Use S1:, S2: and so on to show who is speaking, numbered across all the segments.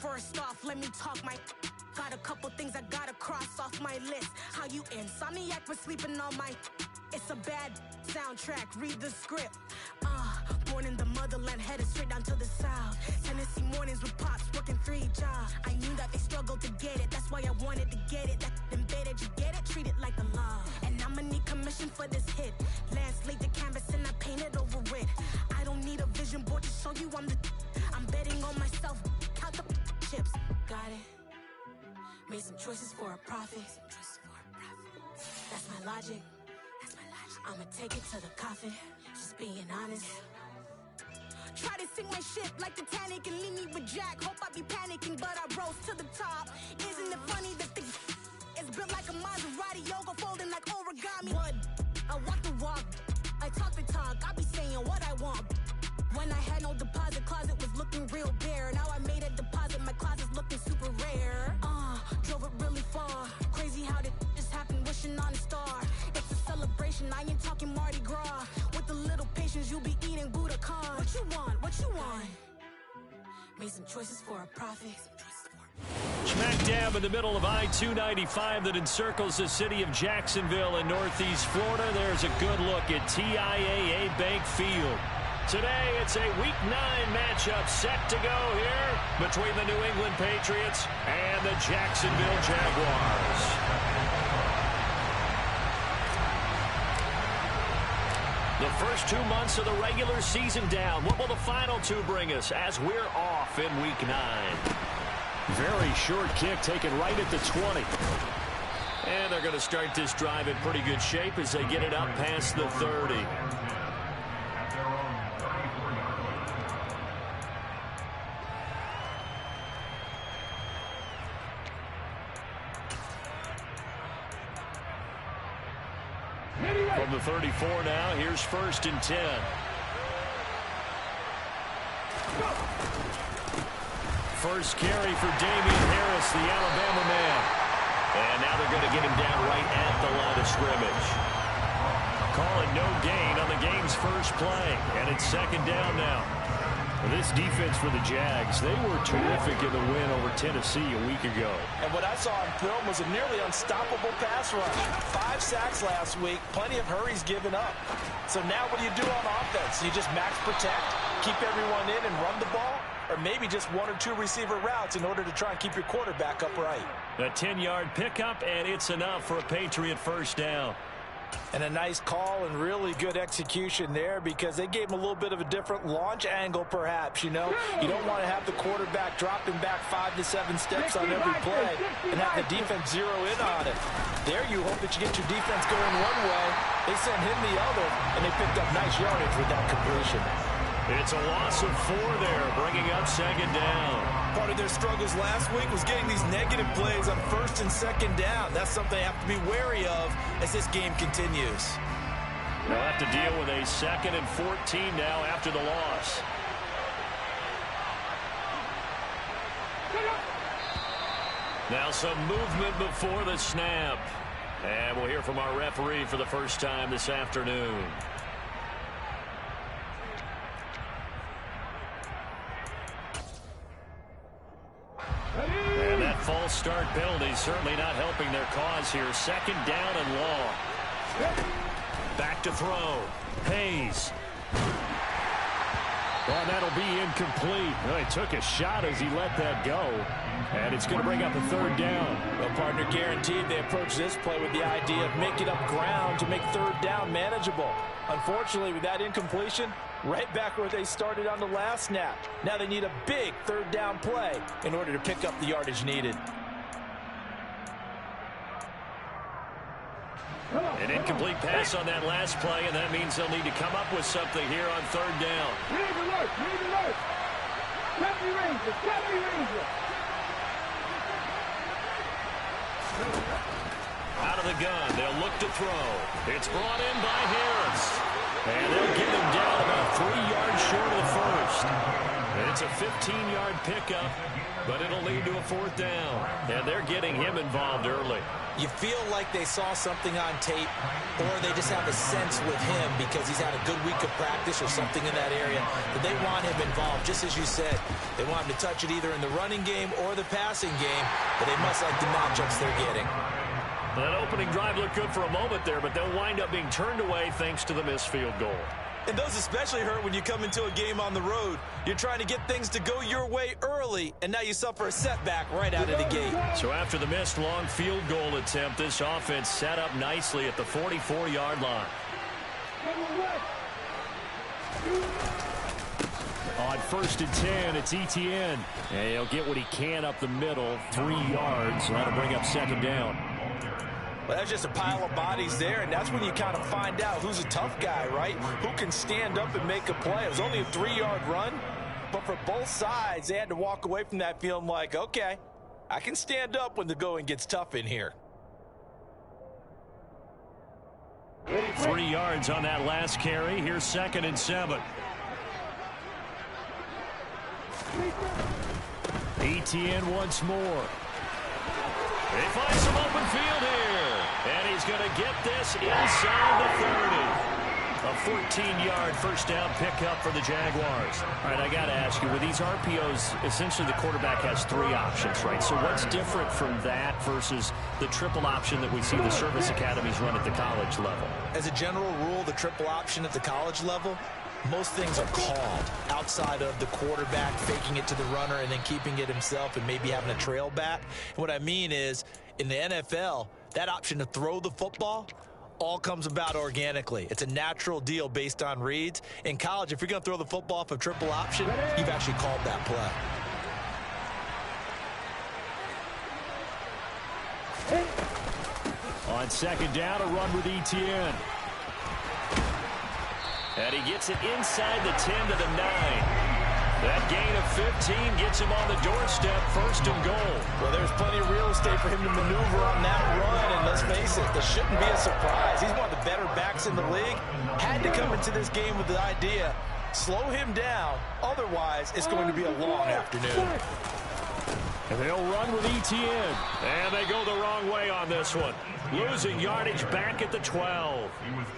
S1: First off, let me talk my. Got a couple things I gotta cross off my list. How you insomniac for sleeping on my. It's a bad soundtrack, read the script. Born in the motherland, headed straight down to the south. Tennessee mornings with pops, working 3 jobs. I knew that they struggled to get it, that's why I wanted to get it. That embedded, you get it, treat it like a law. And I'ma need commission for this hit. Lance laid the canvas and I painted over it. I don't need a vision board to show you I'm betting on myself, count the chips. Got it. Made some choices for a profit. That's my logic. I'ma take it to the coffin, just being honest. Try to sink my ship like Titanic and leave me with Jack. Hope I be panicking, but I rose to the top. Isn't it funny that the is built like a Maserati, yoga folding like origami? What? I walk the walk, I talk the talk, I be saying what I want. When I had no deposit, closet was looking real bare. Now I made a deposit, my closet's looking super rare. Drove it really far. Crazy how did just happen, wishing on a star. It's a celebration, I ain't talking Mardi Gras. With a little patience, you'll be eating Budokan. What you want? What you want? Made some choices for a profit.
S2: Smack dab in the middle of I-295 that encircles the city of Jacksonville in northeast Florida. There's a good look at TIAA Bank Field. Today, it's a Week 9 matchup set to go here between the New England Patriots and the Jacksonville Jaguars. The first 2 months of the regular season down. What will the final 2 bring us as we're off in Week 9?
S3: Very short kick taken right at the 20.
S2: And they're going to start this drive in pretty good shape as they get it up past the 30. From the 34 now, here's 1st and 10. First carry for Damian Harris, the Alabama man. And now they're going to get him down right at the line of scrimmage. Calling no gain on the game's first play. And it's 2nd down now.
S3: This defense for the Jags, they were terrific in the win over Tennessee a week ago.
S4: And what I saw on film was a nearly unstoppable pass rush. 5 sacks last week, plenty of hurries given up. So now what do you do on offense? You just max protect, keep everyone in and run the ball? Or maybe just 1 or 2 receiver routes in order to try and keep your quarterback upright.
S2: A 10-yard pickup, and it's enough for a Patriot first down.
S4: And a nice call and really good execution there because they gave him a little bit of a different launch angle perhaps, you know. You don't want to have the quarterback dropping back 5 to 7 steps on every play and have the defense zero in on it. There you hope that you get your defense going one way. They sent him the other, and they picked up nice yardage with that completion.
S2: It's a loss of 4 there, bringing up 2nd down.
S4: Part of their struggles last week was getting these negative plays on 1st and 2nd down. That's something they have to be wary of as this game continues.
S2: They'll have to deal with a 2nd and 14 now after the loss. Now some movement before the snap. And we'll hear from our referee for the first time this afternoon. And that false start penalty certainly not helping their cause here. 2nd down and long. Back to throw. Hayes.
S3: Well, that'll be incomplete. Well, he took a shot as he let that go. And it's going to bring up a 3rd down.
S4: Well, partner, guaranteed they approach this play with the idea of making up ground to make 3rd down manageable. Unfortunately, with that incompletion, right back where they started on the last snap. Now they need a big 3rd down play in order to pick up the yardage needed.
S2: An incomplete pass on that last play, and that means they'll need to come up with something here on 3rd down.
S5: Read alert! Read alert! Deputy Ranger! Deputy Ranger!
S2: Out of the gun, they'll look to throw. It's brought in by Harris. And they'll get him down about 3 yards short of the first. And it's It's a 15-yard pickup, but it'll lead to a 4th down. And they're getting him involved early.
S4: You feel like they saw something on tape, or they just have a sense with him because he's had a good week of practice or something in that area that they want him involved. Just as you said, they want him to touch it either in the running game or the passing game, but they must like the matchups they're getting.
S2: That opening drive looked good for a moment there, but they'll wind up being turned away thanks to the missed field goal.
S4: And those especially hurt when you come into a game on the road. You're trying to get things to go your way early, and now you suffer a setback right out of the gate.
S2: So after the missed long field goal attempt, this offense set up nicely at the 44-yard line. On 1st and 10, it's Etienne. And he'll get what he can up the middle, 3 yards. So that'll bring up 2nd down.
S4: Well, that's just a pile of bodies there, and that's when you kind of find out who's a tough guy, right? Who can stand up and make a play. It was only a 3-yard run, but for both sides, they had to walk away from that feeling like, okay, I can stand up when the going gets tough in here.
S2: 3 yards on that last carry. Here's 2nd and 7. Etienne once more. He finds some open field here. And he's going to get this inside the 30. A 14-yard first down pickup for the Jaguars. All right, I got to ask you, with these RPOs, essentially the quarterback has 3 options, right? So what's different from that versus the triple option that we see the service academies run at the college level?
S4: As a general rule, the triple option at the college level, most things are called outside of the quarterback faking it to the runner and then keeping it himself and maybe having a trail back. And what I mean is, in the NFL, that option to throw the football all comes about organically. It's a natural deal based on reads. In college, if you're going to throw the football off a triple option, you've actually called that play.
S2: On 2nd down, a run with Etienne. And he gets it inside the 10 to the 9. That gain of 15 gets him on the doorstep, 1st and goal.
S4: Well, there's plenty of real estate for him to maneuver on that run, and let's face it, this shouldn't be a surprise. He's one of the better backs in the league. Had to come into this game with the idea, slow him down, otherwise it's going to be a long afternoon.
S2: And they'll run with Etienne. And they go the wrong way on this one. Losing yardage back at the 12.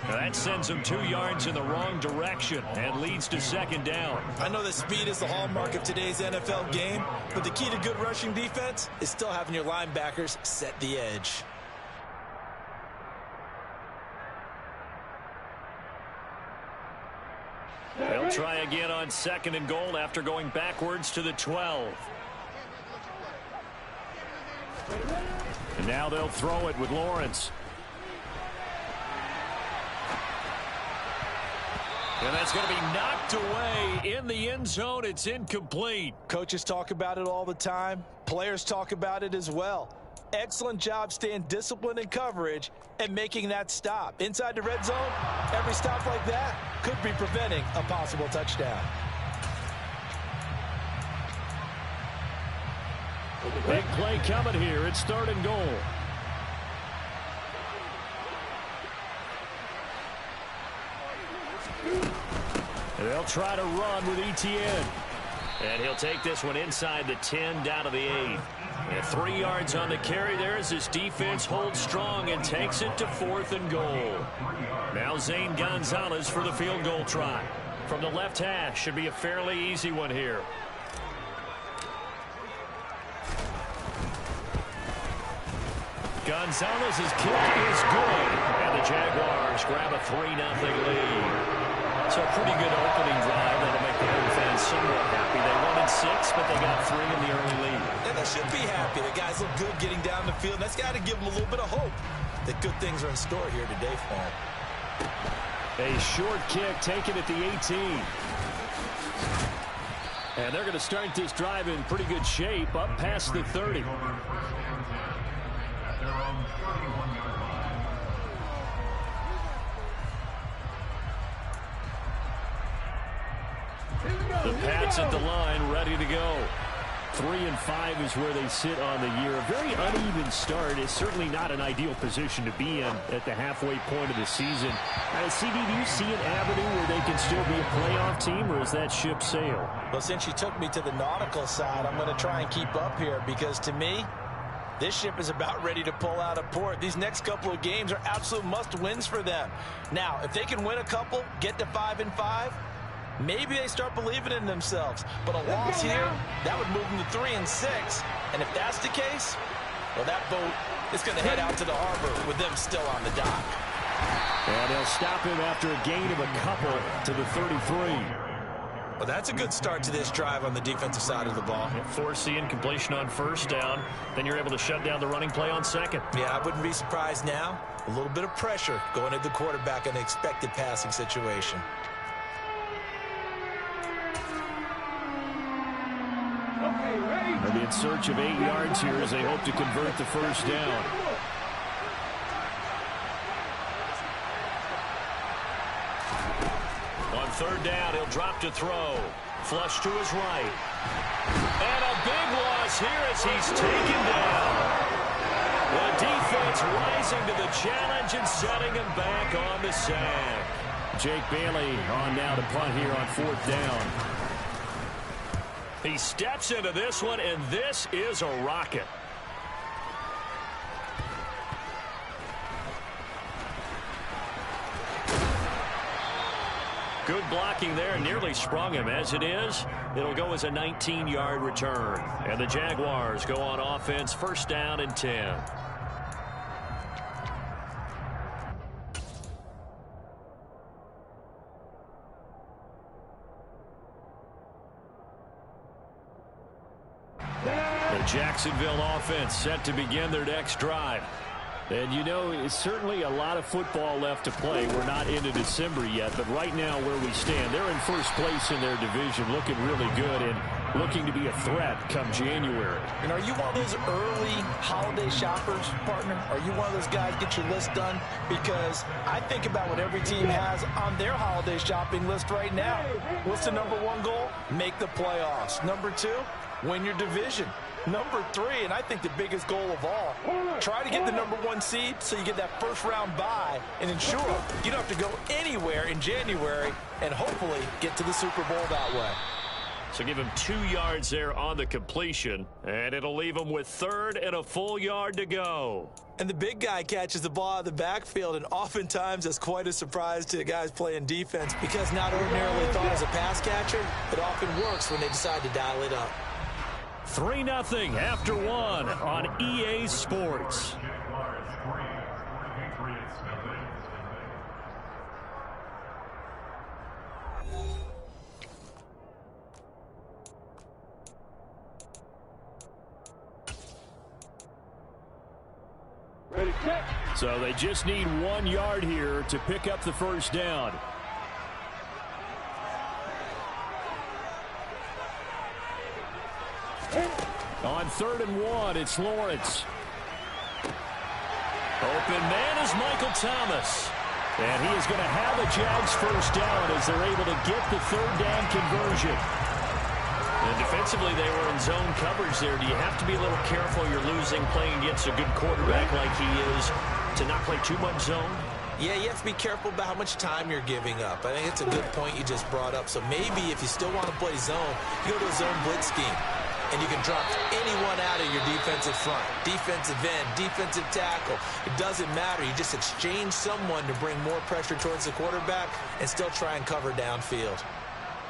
S2: Now that sends them 2 yards in the wrong direction and leads to 2nd down.
S4: I know that speed is the hallmark of today's NFL game, but the key to good rushing defense is still having your linebackers set the edge.
S2: They'll try again on 2nd and goal after going backwards to the 12. And now they'll throw it with Lawrence. And that's going to be knocked away in the end zone. It's incomplete.
S4: Coaches talk about it all the time. Players talk about it as well. Excellent job staying disciplined in coverage and making that stop. Inside the red zone, every stop like that could be preventing a possible touchdown.
S2: Big play coming here. It's 3rd and goal. They'll try to run with Etienne. And he'll take this one inside the 10 down to the 8. And 3 yards on the carry there as his defense holds strong and takes it to 4th and goal. Now Zane Gonzalez for the field goal try. From the left hash, should be a fairly easy one here. Gonzalez's kick is good, and the Jaguars grab a 3-0 lead. So a pretty good opening drive that'll make the home fans somewhat happy. They 1-6, but they got 3 in the early lead.
S4: And they should be happy. The guys look good getting down the field. That's got to give them a little bit of hope that good things are in store here today for them.
S2: A short kick taken at the 18. And they're going to start this drive in pretty good shape up past the 30. The Pats at the line, ready to go.
S3: 3-5 is where they sit on the year. A very uneven start is certainly not an ideal position to be in at the halfway point of the season. CD, do you see an avenue where they can still be a playoff team, or is that ship sailed?
S4: Well, since you took me to the nautical side, I'm going to try and keep up here, because to me, this ship is about ready to pull out of port. These next couple of games are absolute must-wins for them. Now, if they can win a couple, get to 5-5, maybe they start believing in themselves. But a loss here, that would move them to 3-6. And if that's the case, well, that boat is going to head out to the harbor with them still on the dock.
S3: And they'll stop him after a gain of a couple to the 33.
S4: Well, that's a good start to this drive on the defensive side of the ball.
S2: Force the incompletion on first down. Then you're able to shut down the running play on second.
S4: Yeah, I wouldn't be surprised now. A little bit of pressure going at the quarterback in an expected passing situation.
S3: They'll be in search of 8 yards here as they hope to convert the first down.
S2: On third down, he'll drop to throw. Flush to his right. And a big loss here as he's taken down. The defense rising to the challenge and setting him back on the sack.
S3: Jake Bailey on now to punt here on fourth down.
S2: He steps into this one, and this is a rocket. Good blocking there, nearly sprung him. As it is, it'll go as a 19-yard return. And the Jaguars go on offense, first down and 10. The Jacksonville offense set to begin their next drive.
S3: And you know, it's certainly a lot of football left to play. We're not into December yet, but right now where we stand, they're in first place in their division, looking really good and looking to be a threat come January.
S4: And are you one of those early holiday shoppers, partner? Are you one of those guys get your list done? Because I think about what every team has on their holiday shopping list right now. What's the number one goal? Make the playoffs. Number 2, win your division. Number 3, and I think the biggest goal of all, try to get the number 1 seed so you get that first round bye and ensure you don't have to go anywhere in January and hopefully get to the Super Bowl that way.
S2: So give him 2 yards there on the completion, and it'll leave him with third and a full yard to go.
S4: And the big guy catches the ball out of the backfield, and oftentimes that's quite a surprise to the guys playing defense, because not ordinarily thought as a pass catcher, it often works when they decide to dial it up.
S2: 3-0 after 1 on EA Sports.
S3: So they just need 1 yard here to pick up the first down. On 3rd and 1, it's Lawrence.
S2: Open man is Michael Thomas.
S3: And he is going to have a Jags first down as they're able to get the third down conversion.
S2: And defensively, they were in zone coverage there. Do you have to be a little careful you're losing playing against a good quarterback like he is to not play too much zone?
S4: Yeah, you have to be careful about how much time you're giving up. I think it's a good point you just brought up. So maybe if you still want to play zone, you go to a zone blitz scheme. And you can drop anyone out of your defensive front, defensive end, defensive tackle. It doesn't matter. You just exchange someone to bring more pressure towards the quarterback and still try and cover downfield.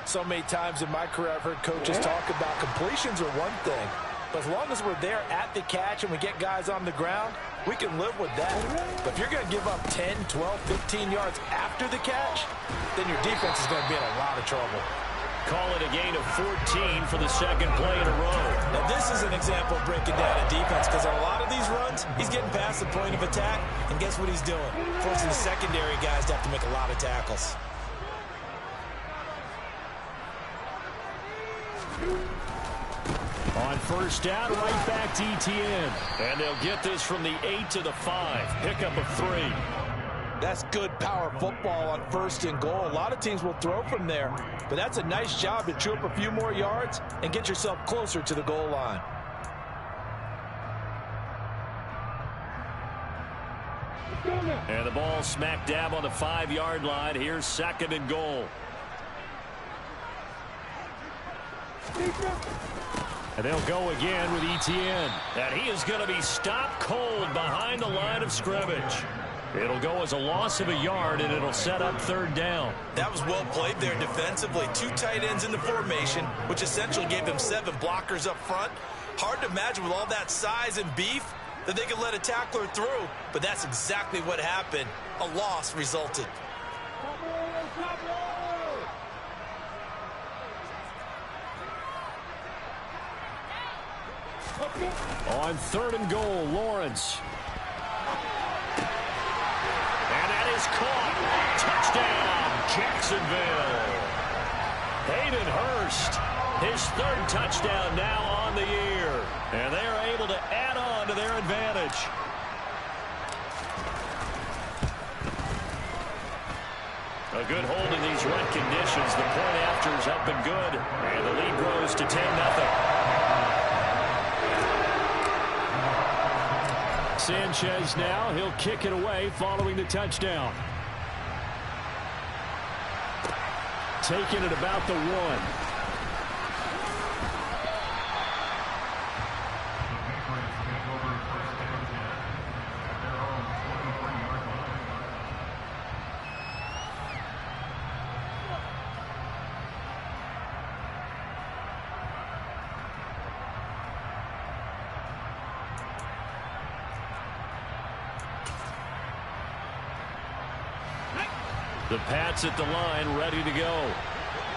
S4: So many times in my career I've heard coaches talk about completions are one thing. But as long as we're there at the catch and we get guys on the ground, we can live with that. But if you're going to give up 10, 12, 15 yards after the catch, then your defense is going to be in a lot of trouble.
S2: Call it a gain of 14 for the second play in a row.
S4: Now this is an example of breaking down a defense, because on a lot of these runs, he's getting past the point of attack, and guess what he's doing? Forcing the secondary guys to have to make a lot of tackles.
S3: On first down, right back to ETN.
S2: And they'll get this from the 8 to the 5. Pickup of 3.
S4: That's good power football on 1st and goal. A lot of teams will throw from there, but that's a nice job to chew up a few more yards and get yourself closer to the goal line.
S2: And the ball smack dab on the 5-yard line. Here's 2nd and goal. And they'll go again with Etienne. And he is going to be stopped cold behind the line of scrimmage. It'll go as a loss of a yard, and it'll set up 3rd down.
S4: That was well played there defensively. 2 tight ends in the formation, which essentially gave them 7 blockers up front. Hard to imagine with all that size and beef that they could let a tackler through, but that's exactly what happened. A loss resulted.
S2: On 3rd and goal, Lawrence. And that is caught. Touchdown, Jacksonville. Hayden Hurst, his 3rd touchdown now on the year. And they are able to add on to their advantage. A good hold in these run conditions. The point afters have been good. And the lead grows to 10-0. Sanchez now, he'll kick it away following the touchdown. Taking it about the 1. The Pats at the line, ready to go.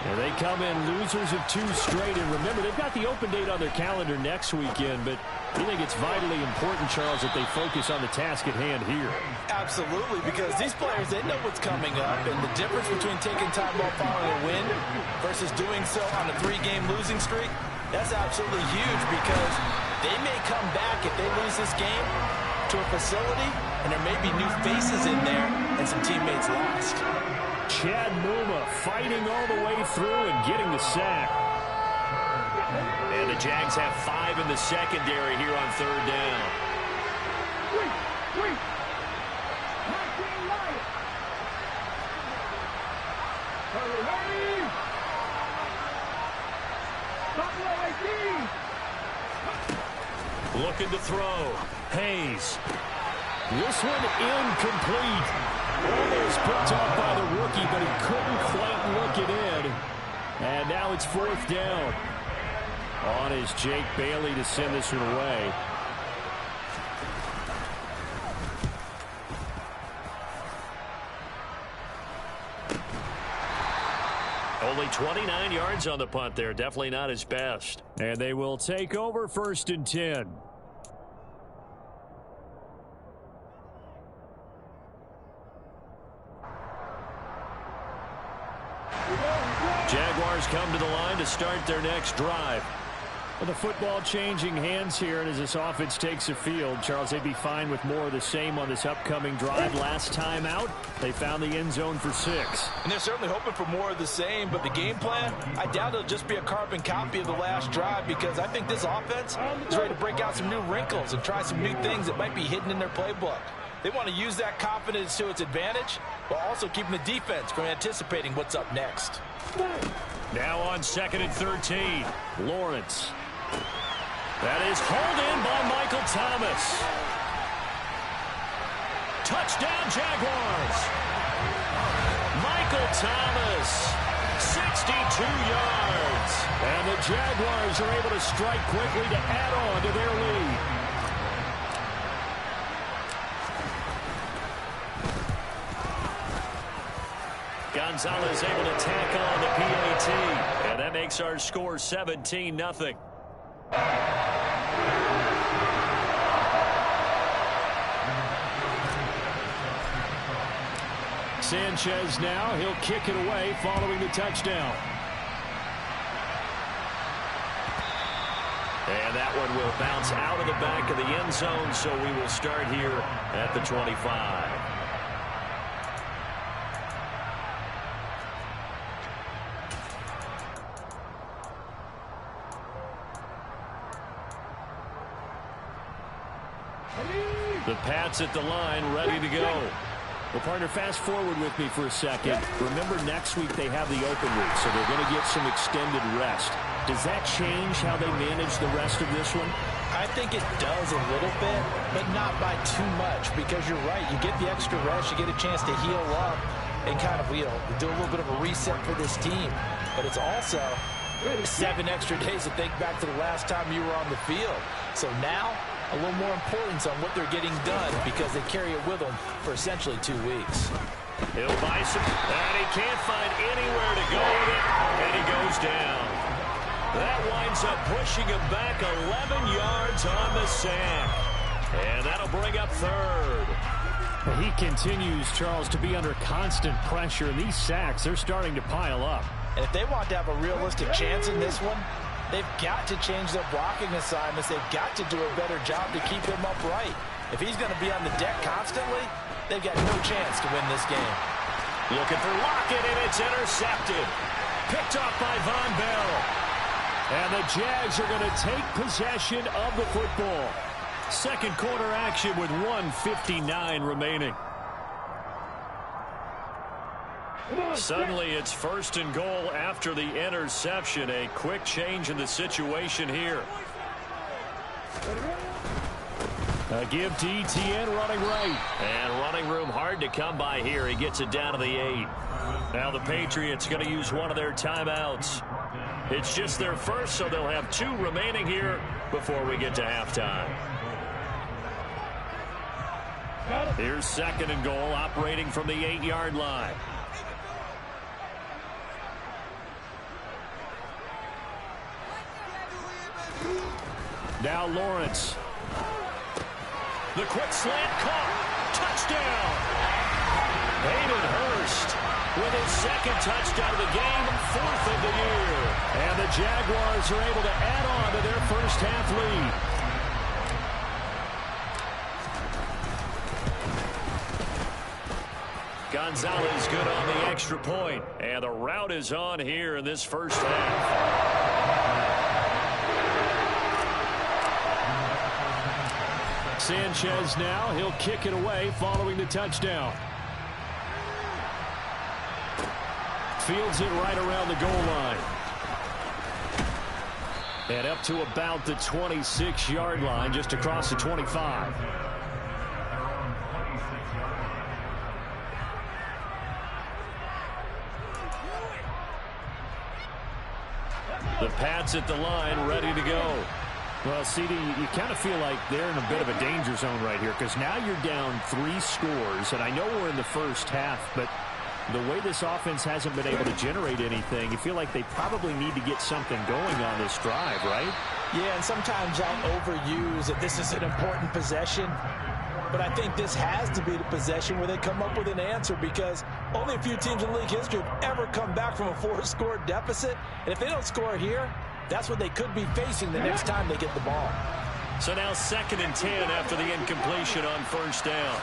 S2: And they come in losers of 2 straight. And remember, they've got the open date on their calendar next weekend, but I think it's vitally important, Charles, that they focus on the task at hand here.
S4: Absolutely, because these players, they know what's coming up, and the difference between taking time off following a win versus doing so on a 3-game losing streak, that's absolutely huge, because they may come back if they lose this game to a facility, and there may be new faces in there and some teammates lost.
S2: Chad Muma fighting all the way through and getting the sack. And the Jags have 5 in the secondary here on 3rd down. Looking to throw. Hayes. This one incomplete. Almost picked off by the rookie, but he couldn't quite look it in. And now it's 4th down. On is Jake Bailey to send this one away. Only 29 yards on the punt there. Definitely not his best. And they will take over 1st and 10. Jaguars come to the line to start their next drive. With the football changing hands here, and as this offense takes the field, Charles, they'd be fine with more of the same on this upcoming drive. Last time out, they found the end zone for 6.
S4: And they're certainly hoping for more of the same, but the game plan, I doubt it'll just be a carbon copy of the last drive, because I think this offense is ready to break out some new wrinkles and try some new things that might be hidden in their playbook. They want to use that confidence to its advantage, while also keeping the defense from anticipating what's up next.
S2: Now on 2nd and 13, Lawrence. That is hauled in by Michael Thomas. Touchdown, Jaguars. Michael Thomas, 62 yards. And the Jaguars are able to strike quickly to add on to their lead. Gonzalez able to tack on the PAT. And that makes our score 17-0. Sanchez now, he'll kick it away following the touchdown. And that one will bounce out of the back of the end zone, so we will start here at the 25. The Pats at the line, ready to go.
S3: Well, partner, fast forward with me for a second. Remember, next week they have the open week, so they're going to get some extended rest. Does that change how they manage the rest of this one?
S4: I think it does a little bit, but not by too much, because you're right. You get the extra rest, you get a chance to heal up and kind of, do a little bit of a reset for this team. But it's also 7 extra days to think back to the last time you were on the field. So now, a little more importance on what they're getting done because they carry it with them for essentially 2 weeks.
S2: He'll buy some, and he can't find anywhere to go with it, and he goes down. That winds up pushing him back 11 yards on the sack. And that'll bring up third.
S3: He continues, Charles, to be under constant pressure, and these sacks, they're starting to pile up.
S4: And if they want to have a realistic chance in this one, they've got to change their blocking assignments. They've got to do a better job to keep him upright. If he's going to be on the deck constantly, they've got no chance to win this game.
S2: Looking for Lockett, and it's intercepted. Picked off by Von Bell.
S3: And the Jags are going to take possession of the football.
S2: Second quarter action with 1:59 remaining. Suddenly it's 1st and goal after the interception. A quick change in the situation here.
S3: A give to Etienne running right.
S2: And running room hard to come by here. He gets it down to the 8. Now the Patriots going to use one of their timeouts. It's just their first, so they'll have 2 remaining here before we get to halftime. Here's 2nd and goal, operating from the 8-yard line.
S3: Now Lawrence.
S2: The quick slant caught. Touchdown. Hayden Hurst with his 2nd touchdown of the game, 4th of the year.
S3: And the Jaguars are able to add on to their first half lead.
S2: Gonzalez good on the extra point. And the route is on here in this first half.
S3: Sanchez now, he'll kick it away following the touchdown. Fields it right around the goal line. And up to about the 26-yard line, just across the 25.
S2: The Pats at the line, ready to go.
S3: Well, CD, you kind of feel like they're in a bit of a danger zone right here because now you're down 3 scores, and I know we're in the first half, but the way this offense hasn't been able to generate anything, you feel like they probably need to get something going on this drive, right?
S4: Yeah, and sometimes I'll overuse that this is an important possession, but I think this has to be the possession where they come up with an answer because only a few teams in league history have ever come back from a 4-score deficit, and if they don't score here, that's what they could be facing the next time they get the ball.
S2: So now 2nd and 10 after the incompletion on 1st down.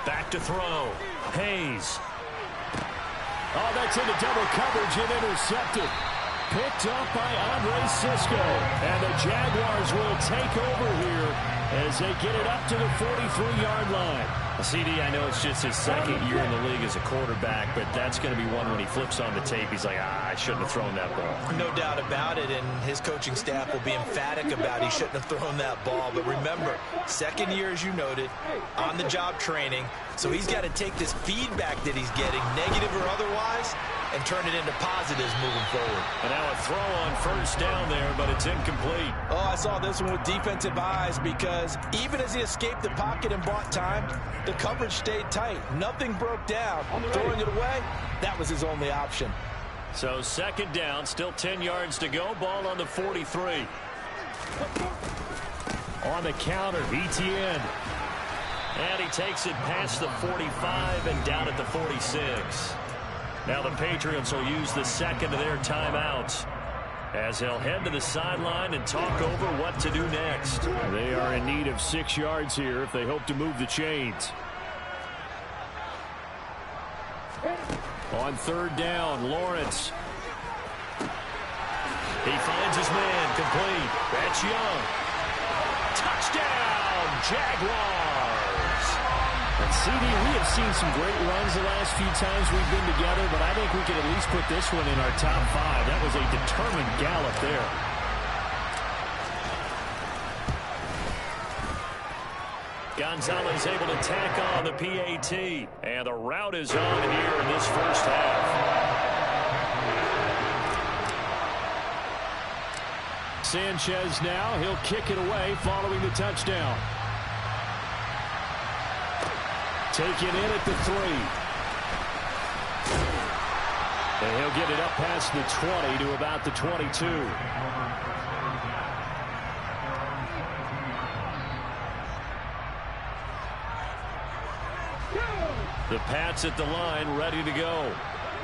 S2: Back to throw. Hayes.
S3: Oh, that's into double coverage and intercepted. Picked up by Andre Cisco. And the Jaguars will take over here as they get it up to the 43-yard line.
S2: CD, I know it's just his 2nd year in the league as a quarterback, but that's going to be one when he flips on the tape, he's like, I shouldn't have thrown that ball.
S4: No doubt about it, and his coaching staff will be emphatic about he shouldn't have thrown that ball. But remember, 2nd year, as you noted, on-the-job training, so he's got to take this feedback that he's getting, negative or otherwise, and turn it into positives moving forward.
S2: And now a throw on 1st down there, but it's incomplete.
S4: Oh, I saw this one with defensive eyes because even as he escaped the pocket and bought time, the coverage stayed tight. Nothing broke down. Throwing it away, that was his only option.
S2: So 2nd down, still 10 yards to go. Ball on the 43.
S3: On the counter, Etienne.
S2: And he takes it past the 45 and down at the 46. Now the Patriots will use the 2nd of their timeouts as they'll head to the sideline and talk over what to do next.
S3: They are in need of 6 yards here if they hope to move the chains. On 3rd down, Lawrence.
S2: He finds his man, complete. That's Young. Touchdown, Jaguars.
S3: And CD, we have seen some great runs the last few times we've been together, but I think we could at least put this one in our top 5. That was a determined gallop there.
S2: Gonzalez able to tack on the PAT. And the route is on here in this first half.
S3: Sanchez now. He'll kick it away following the touchdown. Taken in at the 3. And he'll get it up past the 20 to about the 22.
S2: The Pats at the line, ready to go.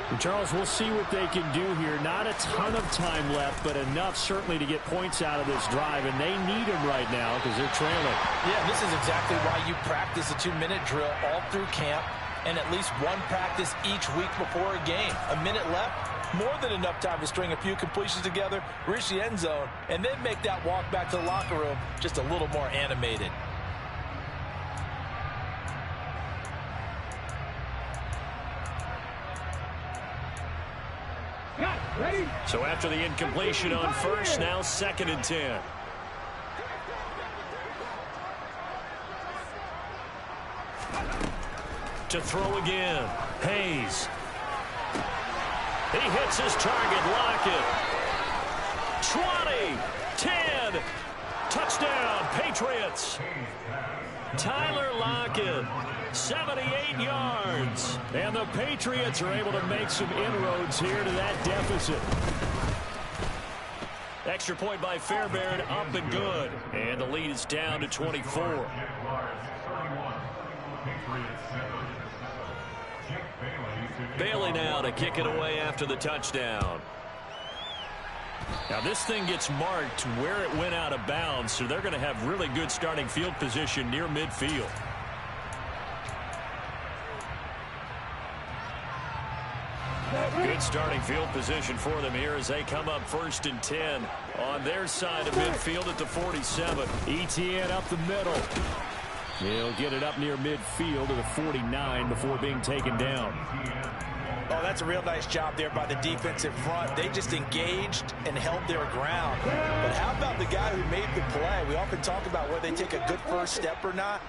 S3: And Charles, we'll see what they can do here. Not a ton of time left, but enough certainly to get points out of this drive, and they need them right now because they're trailing.
S4: Yeah, this is exactly why you practice a 2-minute drill all through camp and at least one practice each week before a game. A minute left, more than enough time to string a few completions together, reach the end zone, and then make that walk back to the locker room just a little more animated.
S2: So after the incompletion on first, now 2nd and 10. To throw again. Hayes. He hits his target. Lockett. 20. 10. Touchdown, Patriots. Tyler Lockett. 78 yards. And the Patriots are able to make some inroads here to that deficit. Extra point by Fairbairn, up and good. And the lead is down to 24. Bailey now to kick it away after the touchdown. Now this thing gets marked where it went out of bounds, so they're going to have really good starting field position near midfield. Good starting field position for them here as they come up 1st and 10 on their side of midfield at the 47.
S3: Etienne up the middle. He'll get it up near midfield to the 49 before being taken down.
S4: Oh, that's a real nice job there by the defensive front. They just engaged and held their ground. But how about the guy who made the play? We often talk about whether they take a good first step or not.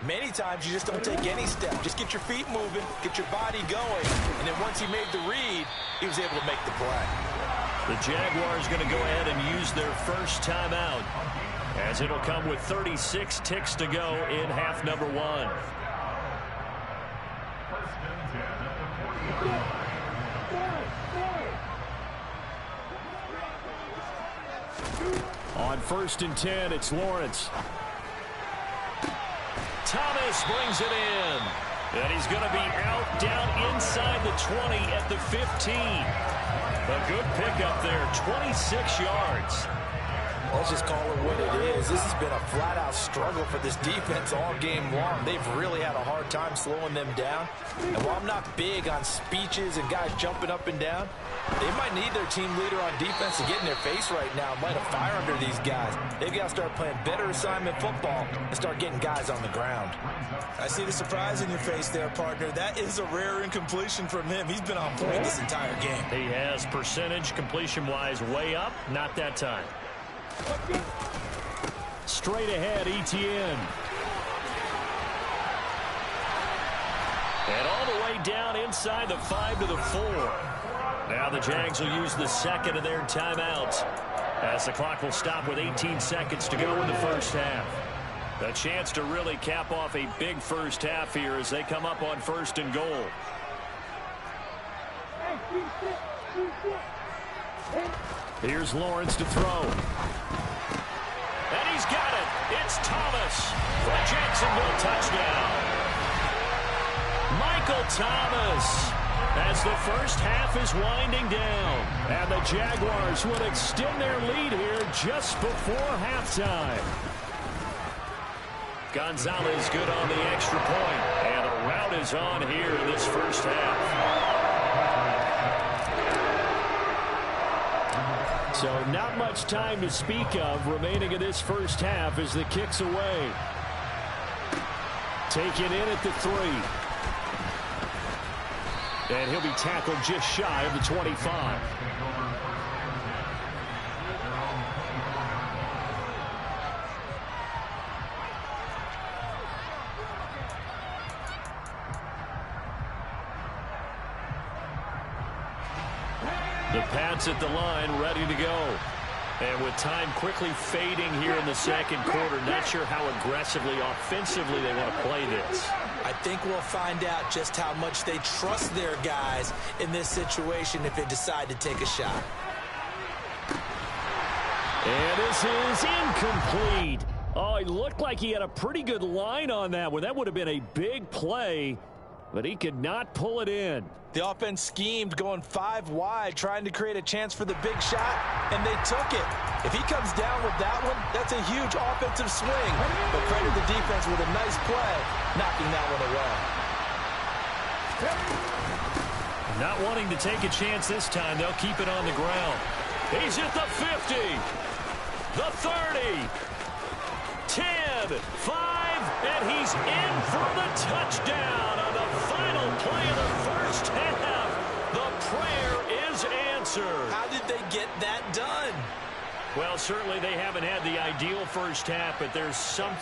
S4: Many times you just don't take any step. Just get your feet moving, get your body going, and then once he made the read, he was able to make the play.
S2: The Jaguars going to go ahead and use their first timeout, as it'll come with 36 ticks to go in half number 1.
S3: On 1st and 10, it's Lawrence.
S2: Thomas brings it in. And he's going to be out down inside the 20 at the 15. A good pickup there, 26 yards.
S4: Let's just call it what it is. This has been a flat-out struggle for this defense all game long. They've really had a hard time slowing them down. And while I'm not big on speeches and guys jumping up and down, they might need their team leader on defense to get in their face right now and light a fire under these guys. They've got to start playing better assignment football and start getting guys on the ground.
S6: I see the surprise in your face there, partner. That is a rare incompletion from him. He's been on point this entire game.
S2: He has percentage completion-wise way up. Not that time.
S3: Straight ahead, Etienne.
S2: And all the way down inside the 5 to the 4. Now the Jags will use the second of their timeouts, as the clock will stop with 18 seconds to go in the first half. A chance to really cap off a big first half here as they come up on 1st and goal.
S3: Here's Lawrence to throw.
S2: And he's got it. It's Thomas for a Jacksonville touchdown. Michael Thomas, as the first half is winding down.
S3: And the Jaguars will extend their lead here just before halftime.
S2: Gonzalez good on the extra point. And the route is on here in this first half.
S3: So not much time to speak of remaining in this first half as the kick's away.
S2: Taken in at the 3. And he'll be tackled just shy of the 25. The Pats at the line, ready to go. And with time quickly fading here in the second quarter, not sure how aggressively, offensively they want to play this.
S4: I think we'll find out just how much they trust their guys in this situation if they decide to take a shot.
S2: And this is incomplete. Oh, it looked like he had a pretty good line on that one. That would have been a big play, but he could not pull it in.
S4: The offense schemed going 5 wide, trying to create a chance for the big shot, and they took it. If he comes down with that one, that's a huge offensive swing. But credit the defense with a nice play, knocking that one away.
S2: Not wanting to take a chance this time, they'll keep it on the ground. He's at the 50, the 30, 10, 5, and he's in for the touchdown on the final play of the first half. The prayer is answered.
S4: How did they get that done?
S2: Well, certainly they haven't had the ideal first half, but there's some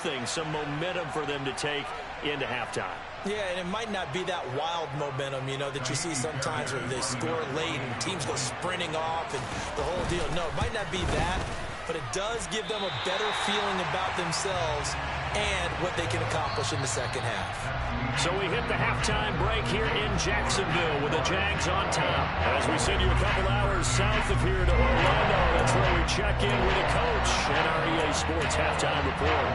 S2: momentum for them to take into halftime.
S4: Yeah, and it might not be that wild momentum, you know, that you see sometimes where they score late and teams go sprinting off and the whole deal. No, it might not be that, but it does give them a better feeling about themselves and what they can accomplish in the second half.
S2: So we hit the halftime break here in Jacksonville with the Jags on top. As we send you a couple hours south of here to Orlando, that's where we check in with the coach and our EA Sports halftime report.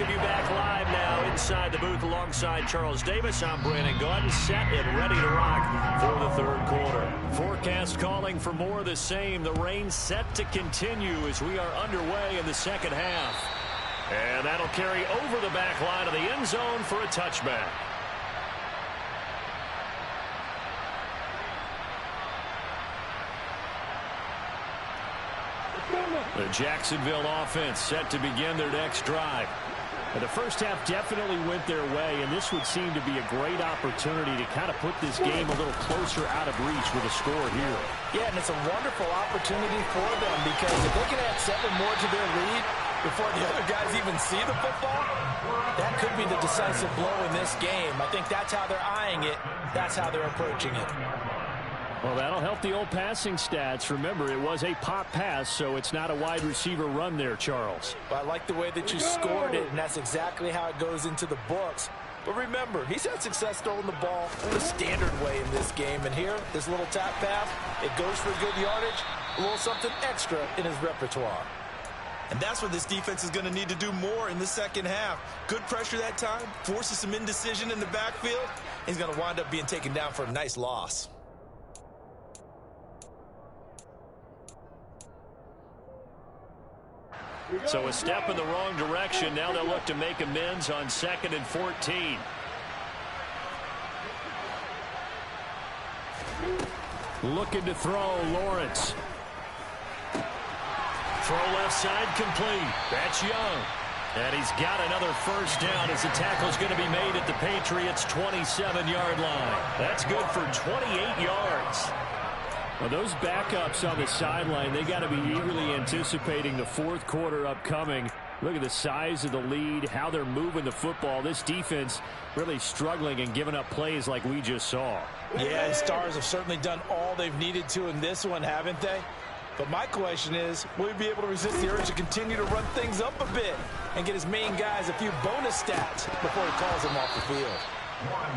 S2: You back live now inside the booth alongside Charles Davis. I'm Brandon Gunn, set and ready to rock for the third quarter. Forecast calling for more of the same. The rain set to continue as we are underway in the second half. And that'll carry over the back line of the end zone for a touchback. The Jacksonville offense set to begin their next drive. The first half definitely went their way, and this would seem to be a great opportunity to kind of put this game a little closer out of reach with a score here.
S4: Yeah, and it's a wonderful opportunity for them because if they can add 7 more to their lead before the other guys even see the football, that could be the decisive blow in this game. I think that's how they're eyeing it. That's how they're approaching it.
S2: Well, that'll help the old passing stats. Remember, it was a pop pass, so it's not a wide receiver run there, Charles.
S4: Well, I like the way that you scored it, and that's exactly how it goes into the books. But remember, he's had success throwing the ball the standard way in this game. And here, this little tap pass, it goes for good yardage, a little something extra in his repertoire.
S6: And that's what this defense is going to need to do more in the second half. Good pressure that time, forces some indecision in the backfield. He's going to wind up being taken down for a nice loss.
S2: So a step in the wrong direction. Now they'll look to make amends on 2nd and 14. Looking to throw, Lawrence. Throw left side complete. That's Young. And he's got another first down as the tackle's going to be made at the Patriots' 27-yard line. That's good for 28 yards. Well, those backups on the sideline, they got to be eagerly anticipating the fourth quarter upcoming. Look at the size of the lead, how they're moving the football. This defense really struggling and giving up plays like we just saw.
S4: Yeah, and Stars have certainly done all they've needed to in this one, haven't they? But my question is, will he be able to resist the urge to continue to run things up a bit and get his main guys a few bonus stats before he calls them off the field?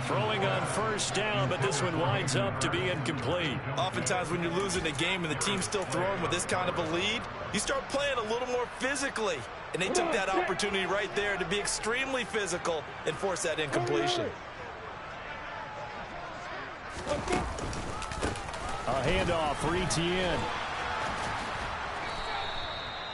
S2: Throwing on first down, but this one winds up to be incomplete.
S6: Oftentimes when you're losing a game and the team's still throwing with this kind of a lead, you start playing a little more physically. And they took that opportunity right there to be extremely physical and force that incompletion.
S2: A handoff for Etienne.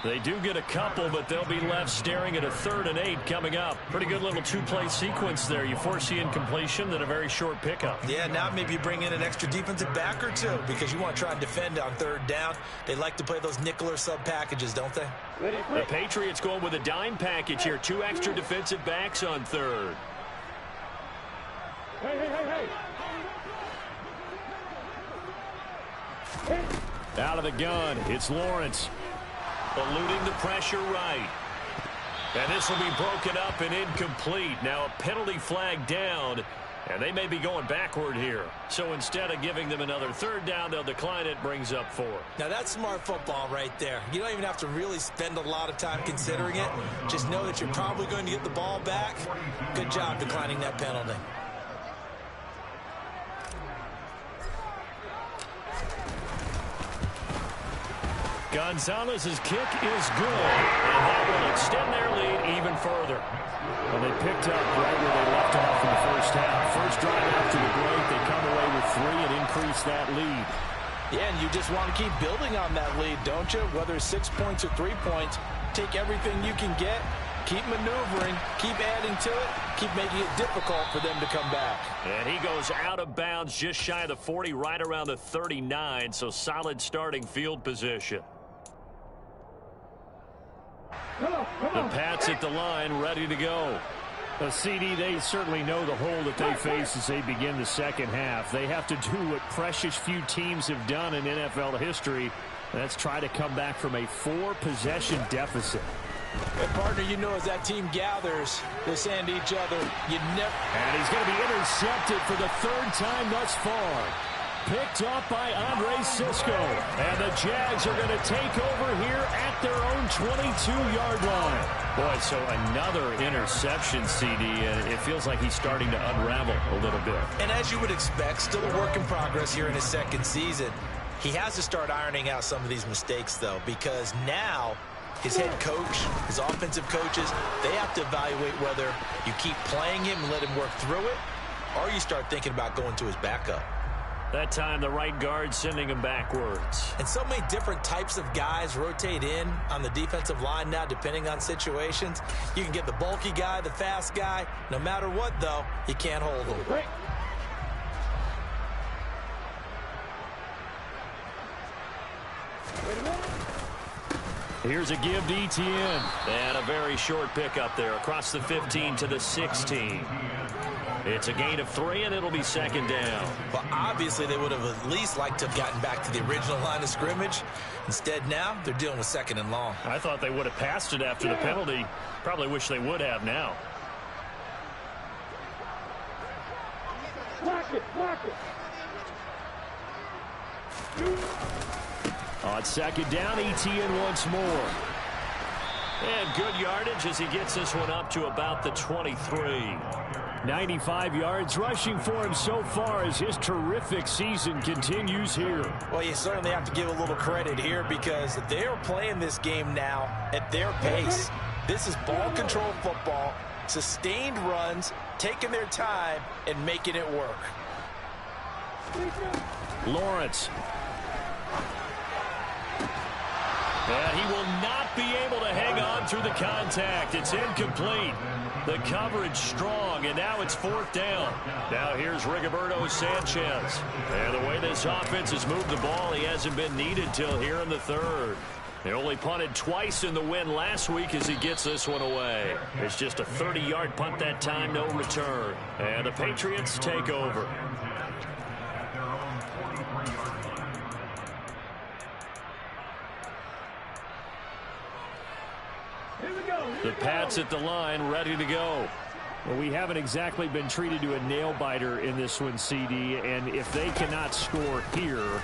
S2: They do get a couple, but they'll be left staring at a 3rd and 8 coming up. Pretty good little two-play sequence there. You force the incompletion, then a very short pickup.
S6: Yeah, now maybe you bring in an extra defensive back or two because you want to try and defend on 3rd down. They like to play those nickel or sub packages, don't they?
S2: The Patriots going with a dime package here. 2 extra defensive backs on 3rd.
S5: Hey.
S2: Out of the gun, it's Lawrence. Eluding the pressure right. And this will be broken up and incomplete. Now a penalty flag down, and they may be going backward here. So instead of giving them another 3rd down, they'll decline it, brings up 4.
S6: Now that's smart football right there. You don't even have to really spend a lot of time considering it. Just know that you're probably going to get the ball back. Good job declining that penalty.
S2: Gonzalez's kick is good, and that will extend their lead even further.
S3: Well, they picked up right where they left off in the first half. First drive after the break, they come away with 3 and increase that lead.
S4: Yeah, and you just want to keep building on that lead, don't you? Whether it's 6 points or 3 points, take everything you can get, keep maneuvering, keep adding to it, keep making it difficult for them to come back.
S2: And he goes out of bounds just shy of the 40, right around the 39, so solid starting field position. The Pats at the line, ready to go.
S3: CD, they certainly know the hole that they face as they begin the second half. They have to do what precious few teams have done in NFL history. That's try to come back from a 4-possession deficit.
S4: And partner, you know, as that team gathers, they're saying to each other, you never...
S3: And he's going to be intercepted for the 3rd time thus far. Picked off by Andre Sisco. And the Jags are going to take over here at their own 22-yard line.
S2: Boy, so another interception, CD. It feels like he's starting to unravel a little bit.
S6: And as you would expect, still a work in progress here in his 2nd season. He has to start ironing out some of these mistakes, though, because now his head coach, his offensive coaches, they have to evaluate whether you keep playing him and let him work through it, or you start thinking about going to his backup.
S2: That time, the right guard sending him backwards.
S6: And so many different types of guys rotate in on the defensive line now, depending on situations. You can get the bulky guy, the fast guy. No matter what, though, you can't hold them.
S2: Here's a give to Etienne. And a very short pickup there across the 15 to the 16. It's a gain of 3, and it'll be 2nd down.
S6: Well, obviously, they would have at least liked to have gotten back to the original line of scrimmage. Instead, now, they're dealing with 2nd and long.
S2: I thought they would have passed it after the penalty. Probably wish they would have now.
S5: Block it, block it.
S3: On 2nd down, Etienne once more.
S2: And good yardage as he gets this one up to about the 23.
S3: 95 yards rushing for him so far as his terrific season continues here.
S4: Well, you certainly have to give a little credit here because they're playing this game now at their pace. This is ball control football, sustained runs, taking their time, and making it work.
S3: Lawrence.
S2: And he will not be able to hang on through the contact. It's incomplete. The coverage strong, and now it's 4th down. Now here's Rigoberto Sanchez. And the way this offense has moved the ball, he hasn't been needed till here in the 3rd. He only punted twice in the win last week as he gets this one away. It's just a 30-yard punt that time, no return. And the Patriots take over. The Pats at the line, ready to go.
S3: Well, we haven't exactly been treated to a nail-biter in this one, CD, and if they cannot score here,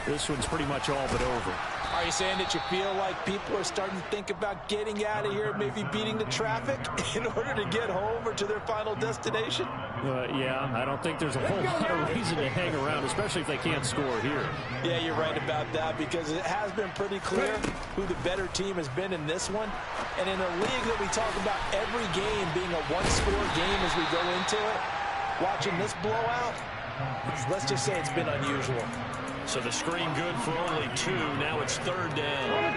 S3: this one's pretty much all but over.
S4: Are you saying that you feel like people are starting to think about getting out of here, maybe beating the traffic in order to get home or to their final destination?
S3: Yeah, I don't think there's a whole lot of reason to hang around, especially if they can't score here.
S4: Yeah, you're right about that because it has been pretty clear who the better team has been in this one. And in a league that we talk about every game being a one-score game as we go into it, watching this blowout, let's just say it's been unusual.
S2: So the screen good for only 2. Now it's 3rd down.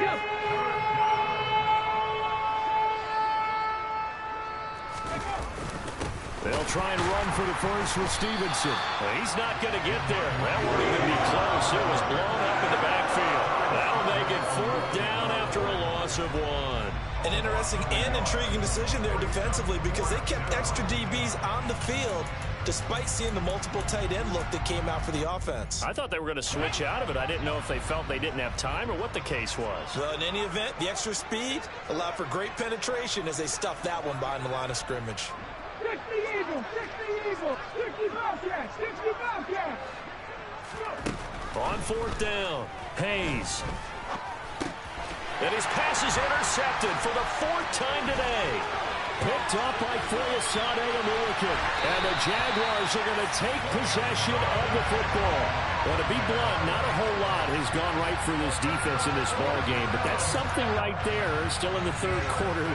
S2: try and run for the first with Stevenson. Well, he's not going to get there. That won't even be close. It was blown up in the backfield. That'll make it 4th down after a loss of 1.
S6: An interesting and intriguing decision there defensively because they kept extra DBs on the field despite seeing the multiple tight end look that came out for the offense.
S2: I thought they were going to switch out of it. I didn't know if they felt they didn't have time or what the case was.
S6: Well, in any event, the extra speed allowed for great penetration as they stuffed that one behind the line of scrimmage.
S5: 60 Eagles, 60 Eagles, 60 Bobcats, 60 Bobcats.
S2: On 4th down, Hayes. And his pass is intercepted for the 4th time today. Picked up by Foyesade Oluokun. And the Jaguars are going to take possession of the football. Well, to be blunt, not a whole lot has gone right for this defense in this ball game. But that's something right there. Still in the 3rd quarter.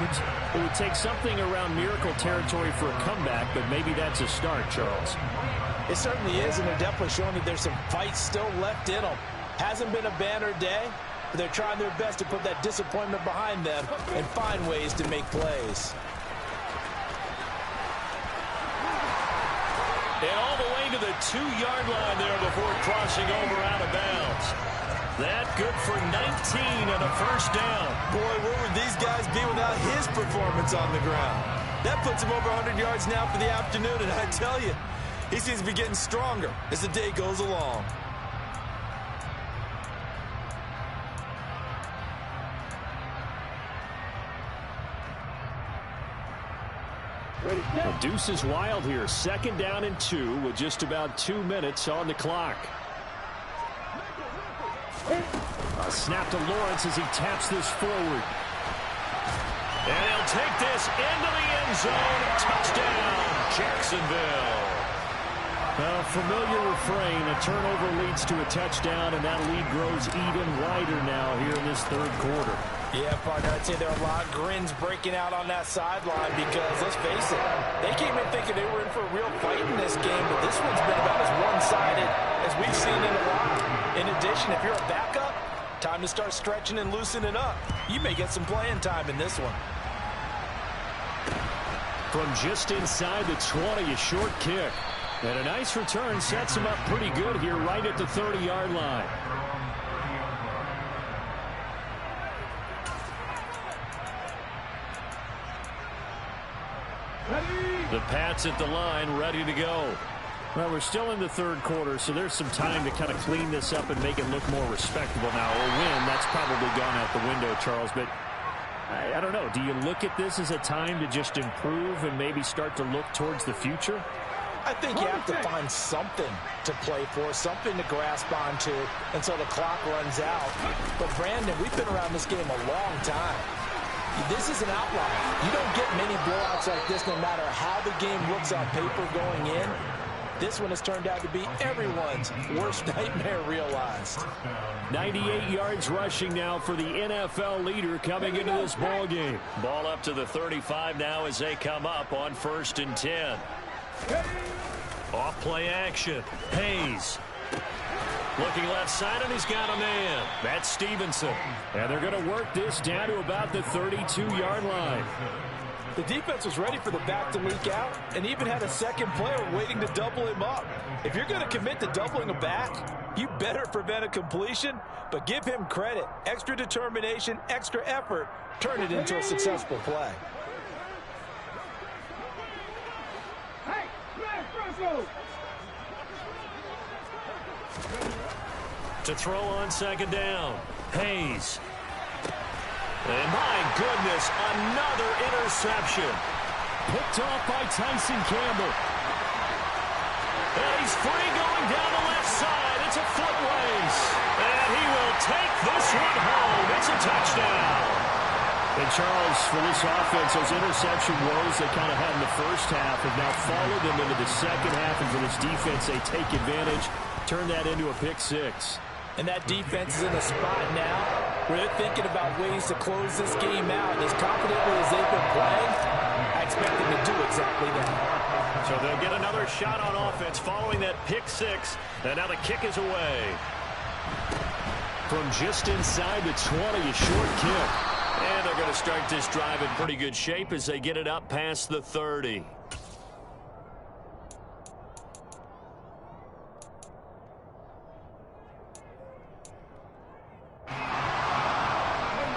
S2: It would take something around miracle territory for a comeback, but maybe that's a start, Charles.
S6: It certainly is, and they're definitely showing that there's some fight still left in them. Hasn't been a banner day. They're trying their best to put that disappointment behind them and find ways to make plays.
S2: And all the way to the 2-yard line there before crossing over out of bounds. That good for 19 and a 1st down.
S6: Boy, where would these guys be without his performance on the ground? That puts him over 100 yards now for the afternoon, and I tell you, he seems to be getting stronger as the day goes along.
S2: The deuce is wild here. 2nd down and 2 with just about 2 minutes on the clock. A snap to Lawrence as he taps this forward. And he'll take this into the end zone. Touchdown, Jacksonville. A familiar refrain. A turnover leads to a touchdown, and that lead grows even wider now here in this 3rd quarter.
S6: Yeah, partner, I'd say there are a lot of grins breaking out on that sideline because, let's face it, they came in thinking they were in for a real fight in this game, but this one's been about as one-sided as we've seen in a while. In addition, if you're a backup, time to start stretching and loosening up. You may get some playing time in this one.
S2: From just inside the 20, a short kick. And a nice return sets him up pretty good here right at the 30-yard line. The Pats at the line, ready to go. Well, we're still in the 3rd quarter, so there's some time to kind of clean this up and make it look more respectable now. A win, that's probably gone out the window, Charles, but I don't know. Do you look at this as a time to just improve and maybe start to look towards the future?
S6: I think you have to find something to play for, something to grasp onto until the clock runs out. But, Brandon, we've been around this game a long time. This is an outlier. You don't get many blowouts like this no matter how the game looks on paper going in. This one has turned out to be everyone's worst nightmare realized.
S2: 98 yards rushing now for the NFL leader coming into this ball game. Ball up to the 35 now as they come up on 1st and 10. Off play action. Hayes. Looking left side, and he's got a man. That's Stevenson. And they're going to work this down to about the 32-yard line.
S6: The defense was ready for the back to leak out and even had a second player waiting to double him up. If you're going to commit to doubling a back, you better prevent a completion, but give him credit. Extra determination, extra effort, turn it into a successful play.
S5: Hey, smash Bronco!
S2: To throw on 2nd down. Hayes. And my goodness, another interception. Picked off by Tyson Campbell. And he's free going down the left side. It's a foot race. And he will take this one home. It's a touchdown. And Charles, for this offense, those interception woes they kind of had in the first half have now followed them into the second half. And for this defense, they take advantage, turn that into a pick 6.
S6: And that defense is in a spot now where they're thinking about ways to close this game out. As confidently as they've been playing, I expect them to do exactly that.
S2: So they'll get another shot on offense following that pick 6. And now the kick is away. From just inside the 20, a short kick. And they're going to start this drive in pretty good shape as they get it up past the 30.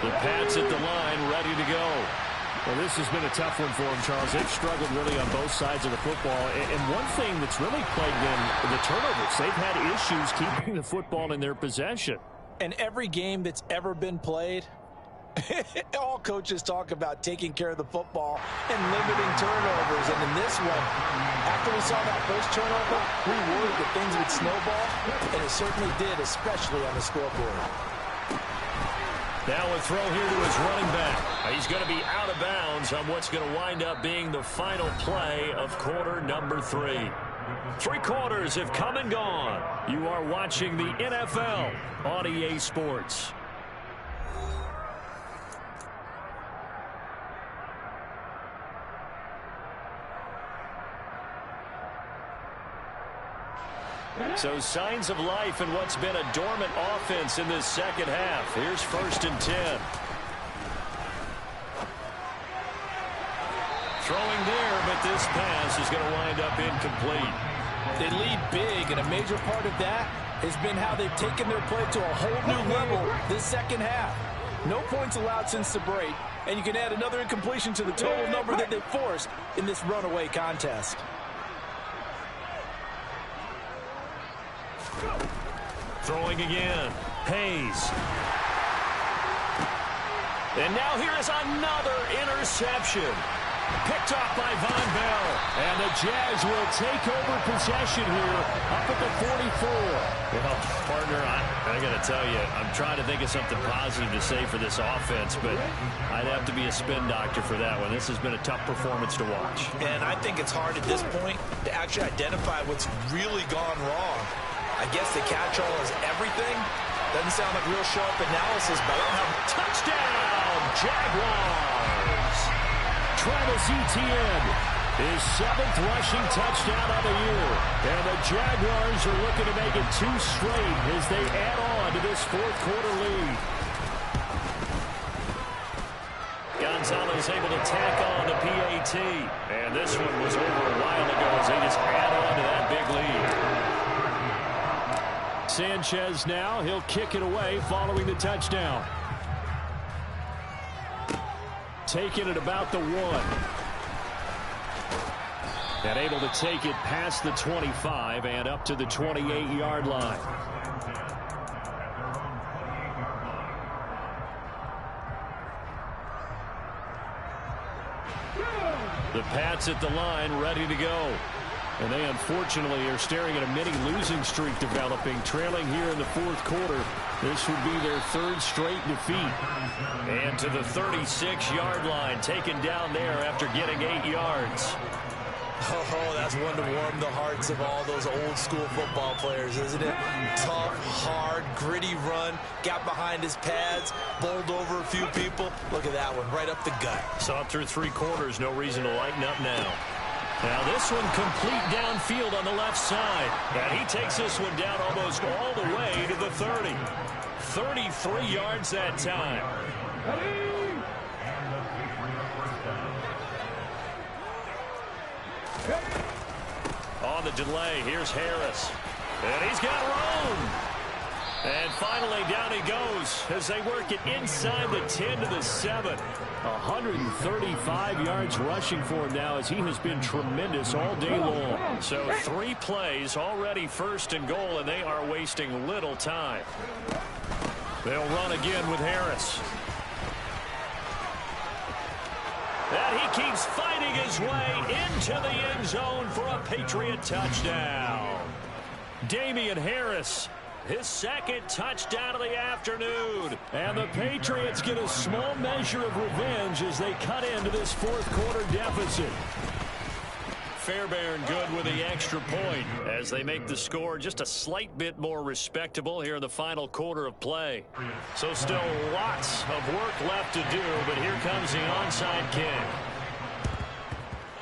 S2: The Pats at the line, ready to go.
S3: Well, this has been a tough one for them, Charles. They've struggled really on both sides of the football. And one thing that's really plagued them, the turnovers. They've had issues keeping the football in their possession.
S4: And every game that's ever been played, all coaches talk about taking care of the football and limiting turnovers. And in this one, after we saw that first turnover, we worried that things would snowball, and it certainly did, especially on the scoreboard.
S2: Now a throw here to his running back. He's going to be out of bounds on what's going to wind up being the final play of quarter number 3. 3 quarters have come and gone. You are watching the NFL on EA Sports. So signs of life in what's been a dormant offense in this second half. Here's 1st and 10. Throwing there, but this pass is going to wind up incomplete.
S4: They lead big, and a major part of that has been how they've taken their play to a whole new level this second half. No points allowed since the break, and you can add another incompletion to the total number that they forced in this runaway contest.
S2: Throwing again. Hayes. And now here is another interception. Picked off by Von Bell. And the Jags will take over possession here up at the 44. Well, partner, I got to tell you, I'm trying to think of something positive to say for this offense, but I'd have to be a spin doctor for that one. This has been a tough performance to watch.
S6: And I think it's hard at this point to actually identify what's really gone wrong. I guess the catch-all is everything. Doesn't sound like real sharp analysis, but I don't have...
S2: Touchdown, Jaguars! Travis Etienne, his 7th rushing touchdown of the year. And the Jaguars are looking to make it 2 straight as they add on to this 4th quarter lead. Gonzalez able to tack on the PAT. And this one was over a while ago as they just add on to that big lead. Sanchez now, he'll kick it away following the touchdown. Taking it about the 1. And able to take it past the 25 and up to the 28-yard line. The Pats at the line, ready to go. And they unfortunately are staring at a mini losing streak developing, trailing here in the 4th quarter. This would be their 3rd straight defeat. And to the 36-yard line, taken down there after getting 8 yards.
S6: Oh, that's one to warm the hearts of all those old school football players, isn't it? Tough, hard, gritty run, got behind his pads, bowled over a few people. Look at that one, right up the gut.
S2: Saw it through 3 quarters, no reason to lighten up now. Now this one complete downfield on the left side. And he takes this one down almost all the way to the 30. 33 yards that time. On the delay, here's Harris. And he's got room. And finally down he goes as they work it inside the 10 to the 7. 135 yards rushing for him now as he has been tremendous all day long. So 3 plays, already 1st and goal, and they are wasting little time. They'll run again with Harris. And he keeps fighting his way into the end zone for a Patriot touchdown. Damian Harris, his 2nd touchdown of the afternoon. And the Patriots get a small measure of revenge as they cut into this 4th quarter deficit. Fairbairn good with the extra point as they make the score just a slight bit more respectable here in the final quarter of play. So still lots of work left to do, but here comes the onside kick.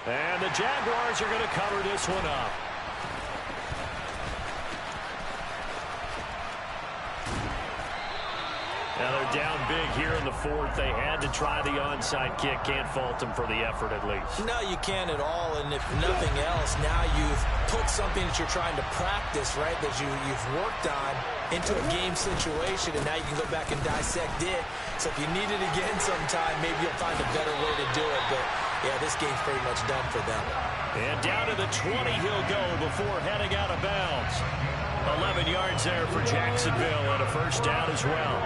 S2: And the Jaguars are going to cover this one up. Now they're down big here in the fourth. They had to try the onside kick. Can't fault them for the effort at least.
S4: No, you can't at all. And if nothing else, now you've put something that you're trying to practice, right, that you've worked on into a game situation, and now you can go back and dissect it. So if you need it again sometime, maybe you'll find a better way to do it. But, yeah, this game's pretty much done for them.
S2: And down to the 20 he'll go before heading out of bounds. 11 yards there for Jacksonville and a first down as well.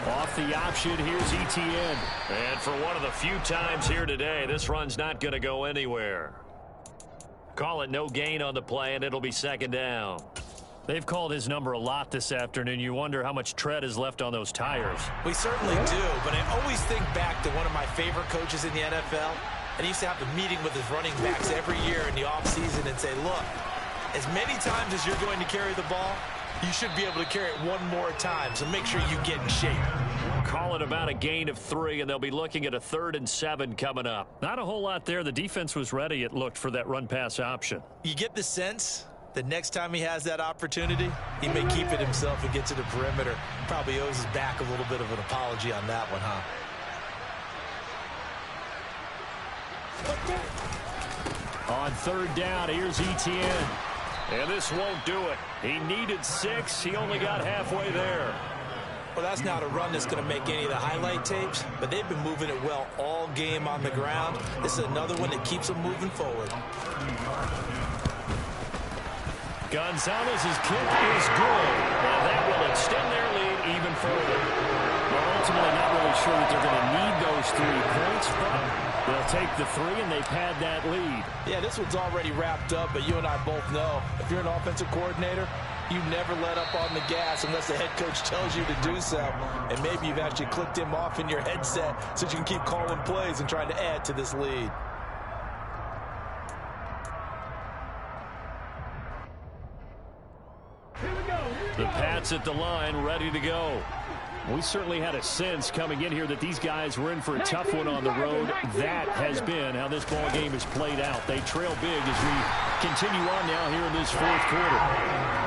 S2: Off the option, here's Etienne. And for one of the few times here today, this run's not going to go anywhere. Call it no gain on the play, and it'll be second down. They've called his number a lot this afternoon. You wonder how much tread is left on those tires.
S4: We certainly do, but I always think back to one of my favorite coaches in the NFL, and he used to have a meeting with his running backs every year in the offseason and say, look, as many times as you're going to carry the ball, you should be able to carry it one more time, so make sure you get in shape.
S2: Call it about a gain of 3, and they'll be looking at a 3rd and 7 coming up. Not a whole lot there. The defense was ready, it looked, for that run-pass option.
S4: You get the sense that next time he has that opportunity, he may keep it himself and get to the perimeter. Probably owes his back a little bit of an apology on that one, huh?
S2: On 3rd down, here's Etienne. And this won't do it. He needed 6. He only got halfway there.
S4: Well, that's not a run that's going to make any of the highlight tapes, but they've been moving it well all game on the ground. This is another one that keeps them moving forward.
S2: Gonzalez's kick is good. And that will extend their lead even further. Well, ultimately not really sure that they're going to need those 3 points, but they'll take the 3 and they've had that lead.
S4: Yeah, this one's already wrapped up, but you and I both know if you're an offensive coordinator, you never let up on the gas unless the head coach tells you to do so. And maybe you've actually clicked him off in your headset so you can keep calling plays and trying to add to this lead.
S2: The Pats at the line, ready to go. We certainly had a sense coming in here that these guys were in for a tough one on the road. That has been how this ball game has played out. They trail big as we continue on now here in this 4th quarter.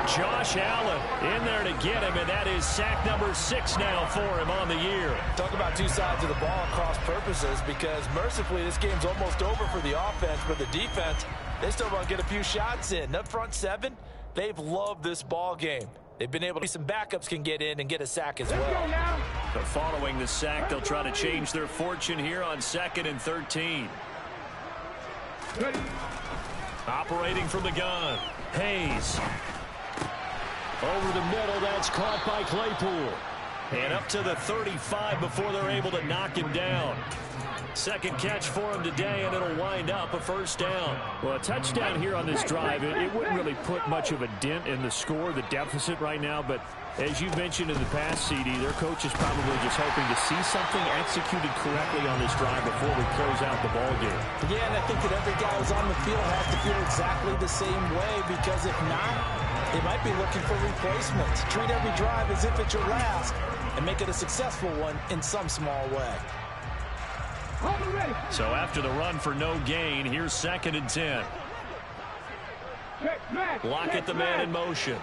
S2: Josh Allen in there to get him, and that is sack number 6 now for him on the year.
S4: Talk about two sides of the ball cross purposes, because mercifully this game's almost over for the offense, but the defense, they still want to get a few shots in. That front 7, they've loved this ball game. They've been able to see some backups can get in and get a sack as well.
S2: But following the sack, they'll try to change their fortune here on 2nd and 13. Operating from the gun, Hayes. Over the middle, that's caught by Claypool. And up to the 35 before they're able to knock him down. Second catch for him today, and it'll wind up a first down. Well, a touchdown here on this drive, it wouldn't really put much of a dent in the score, the deficit right now. But as you mentioned in the past, CD, their coach is probably just hoping to see something executed correctly on this drive before we close out the ball game.
S4: Yeah, and I think that every guy who's on the field has to feel exactly the same way, because if not, they might be looking for replacements. Treat every drive as if it's your last and make it a successful one in some small way.
S2: So after the run for no gain, here's 2nd and 10. Lockett the man in motion.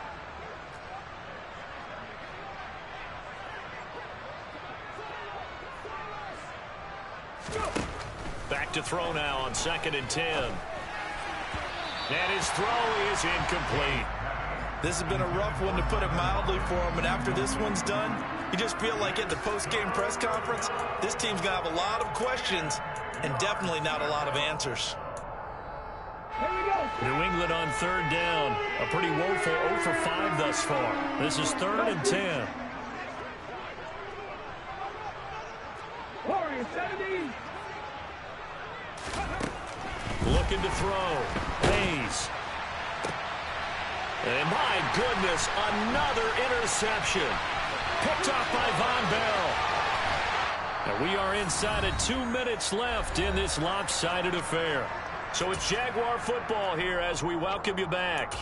S2: Back to throw now on 2nd and 10. And his throw is incomplete.
S4: This has been a rough one, to put it mildly, for him. And after this one's done, you just feel like at the post-game press conference, this team's going to have a lot of questions and definitely not a lot of answers.
S2: New England on 3rd down. A pretty woeful 0 for 5 thus far. This is 3rd and 10. Looking to throw. Hayes. And my goodness, another interception. Picked off by Von Bell. And we are inside of 2 minutes left in this lopsided affair. So it's Jaguar football here as we welcome you back.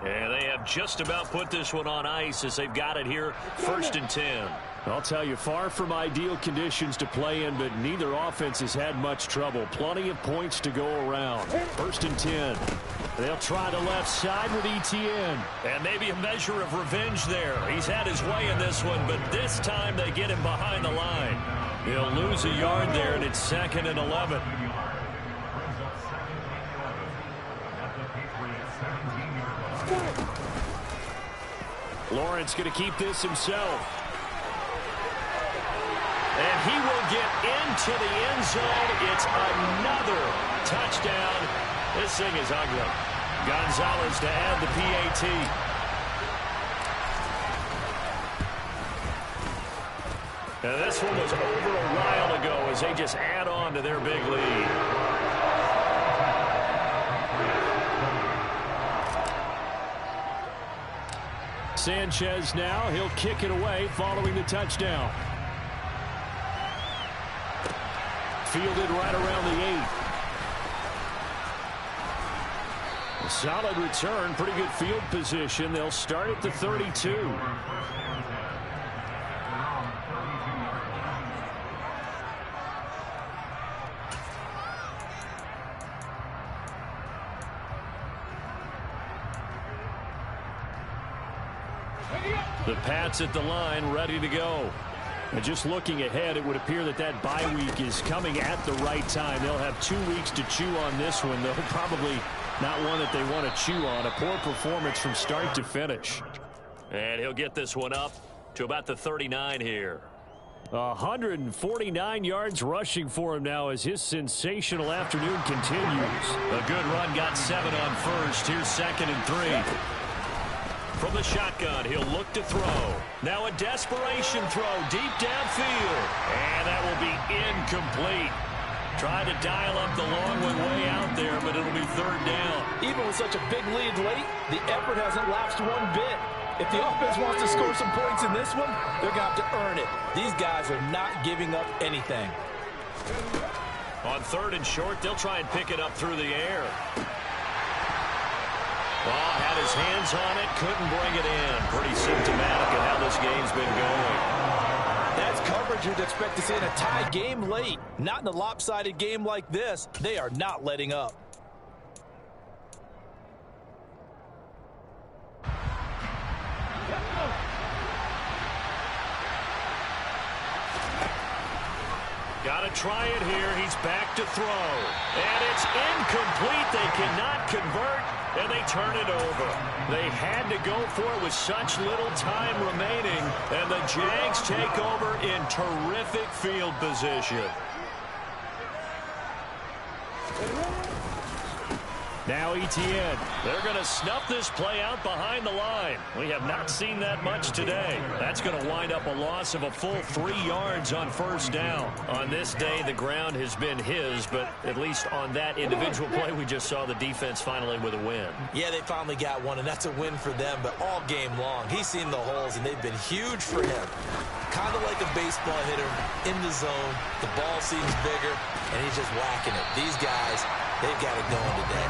S2: And they have just about put this one on ice as they've got it here, 1st and 10. I'll tell you, far from ideal conditions to play in, but neither offense has had much trouble. Plenty of points to go around. 1st and 10. They'll try the left side with Etienne. And maybe a measure of revenge there. He's had his way in this one, but this time they get him behind the line. He'll lose a yard there, and it's 2nd and 11. Lawrence going to keep this himself. And he will get into the end zone. It's another touchdown. This thing is ugly. Gonzalez to add the PAT. And this one was over a while ago as they just add on to their big lead. Sanchez now. He'll kick it away following the touchdown. Fielded right around the 8. A solid return. Pretty good field position. They'll start at the 32. The Pats at the line, ready to go. And just looking ahead, it would appear that that bye week is coming at the right time. They'll have 2 weeks to chew on this one, though probably not one that they want to chew on. A poor performance from start to finish. And he'll get this one up to about the 39 here. 149 yards rushing for him now as his sensational afternoon continues. A good run, got 7 on first. Here's 2nd and 3. From the shotgun, he'll look to throw. Now a desperation throw deep downfield. And that will be incomplete. Tried to dial up the long one way out there, but it'll be 3rd down.
S4: Even with such a big lead late, the effort hasn't lapsed one bit. If the offense wants to score some points in this one, they're going to have to earn it. These guys are not giving up anything.
S2: On 3rd and short, they'll try and pick it up through the air. Oh, had his hands on it, couldn't bring it in. Pretty symptomatic of how this game's been going.
S4: That's coverage you'd expect to see in a tie game late. Not in a lopsided game like this. They are not letting up.
S2: Got to try it here. He's back to throw. And it's incomplete. They cannot convert, and they turn it over. They had to go for it with such little time remaining, and the Jags take over in terrific field position. Now Etienne. They're going to snuff this play out behind the line. We have not seen that much today. That's going to wind up a loss of a full 3 yards on 1st down. On this day, the ground has been his, but at least on that individual play, we just saw the defense finally with a win.
S6: Yeah, they finally got one, and that's a win for them, but all game long, he's seen the holes, and they've been huge for him. Kind of like a baseball hitter in the zone. The ball seems bigger, and he's just whacking it. These guys, they've got it going today.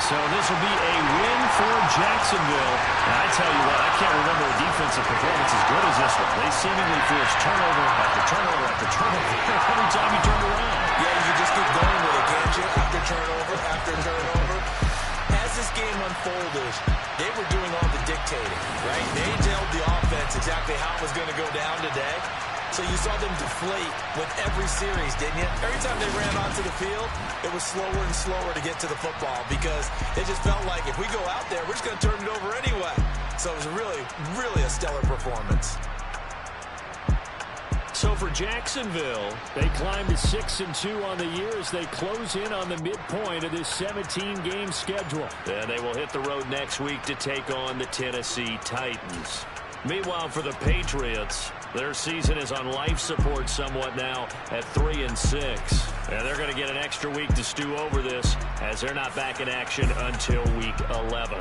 S2: So this will be a win for Jacksonville. And I tell you what, I can't remember a defensive performance as good as this one. They seemingly force turnover after turnover after turnover every time you turn around.
S6: Yeah, you just keep going with it, can't you? After turnover, after turnover. As this game unfolded, they were doing all the dictating, right? They told the offense exactly how it was going to go down today. So you saw them deflate with every series, didn't you? Every time they ran onto the field, it was slower and slower to get to the football because it just felt like if we go out there, we're just going to turn it over anyway. So it was really, really a stellar performance.
S2: So for Jacksonville, they climb to 6-2 on the year as they close in on the midpoint of this 17-game schedule. And they will hit the road next week to take on the Tennessee Titans. Meanwhile, for the Patriots, their season is on life support somewhat now at 3-6. And they're going to get an extra week to stew over this as they're not back in action until week 11.